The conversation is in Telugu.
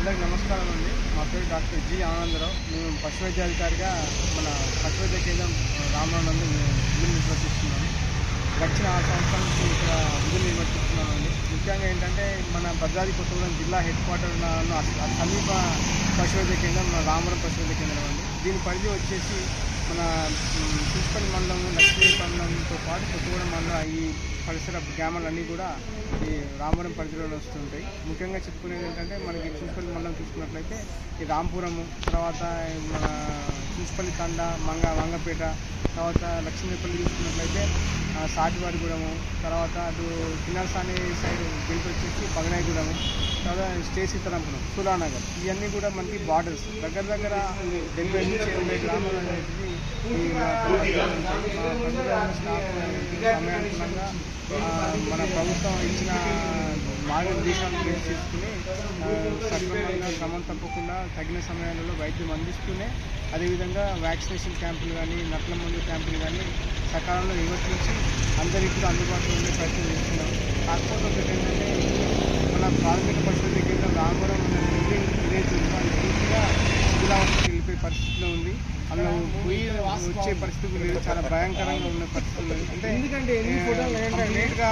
అందరికీ నమస్కారం అండి. మా పేరు డాక్టర్ జి ఆనందరావు. నేను పశు వైద్యాధికారిగా మన పశు వైద్య కేంద్రం రామవరం నందు విధులు నిర్వర్తిస్తున్నాను. గడిచిన 6 సంవత్సరాల నుంచి ఇక్కడ విధులు నిర్వర్తిస్తున్నానండి. ముఖ్యంగా ఏంటంటే మన భద్రాద్రి కొత్తగూడెం జిల్లా హెడ్ క్వార్టర్ ఉన్న సమీప పశు వైద్య కేంద్రం మన రామవరం పశు వైద్య కేంద్రం అండి. దీని పరిధి వచ్చేసి మన చూసుపల్లి మండలం, లక్ష్మీ మండలంతో పాటు కొత్తగూడెం మండలం ఈ పరిసర గ్రామాలన్నీ కూడా ఈ రామవరం పరిధిలో వస్తుంటాయి. ముఖ్యంగా చెప్పుకునేది ఏంటంటే మనకి చూసుపల్లి మండలం చూసుకున్నట్లయితే ఈ రాంపురము, తర్వాత మన చూసుపల్లి తండ, వంగపేట, తర్వాత లక్ష్మీపల్లి చూసుకున్నట్లయితే సాటివారిగూడెము, తర్వాత అటు కిన్నరసాని సైడ్ బిల్ట్ వచ్చేసి పగనాయగూడెము, తర్వాత సీతారాంపురం, సులానగర్, ఇవన్నీ కూడా మనకి బార్డర్స్ దగ్గర 70 నుంచి 80 గ్రామాలు అనేది ఈ సమయానుగుణంగా మన ప్రభుత్వం ఇచ్చిన మార్గదర్శకాలను తీసుకుని సక్రమంగా క్రమం తప్పకుండా తగిన సమయాలలో వైద్యం అందిస్తూనే, అదేవిధంగా వ్యాక్సినేషన్ క్యాంపులు కానీ, నట్ల మందు క్యాంపులు కానీ సకాలంలో నిర్వర్తించి అందరికీ అందుబాటులో ఉండే ప్రయత్నం చేస్తున్నాం. కాకపోతే ఒకటి ఏంటంటే మన ప్రాథమిక పశువుల కేంద్రం రామవరం విలేజ్ పూర్తిగా శిథిలావస్థకి వెళ్ళిపోయే పరిస్థితిలో ఉంది. అందులో పోయి వచ్చే పరిస్థితులు లేదు, చాలా భయంకరంగా ఉన్న పరిస్థితులు. అంటే కంప్లీట్గా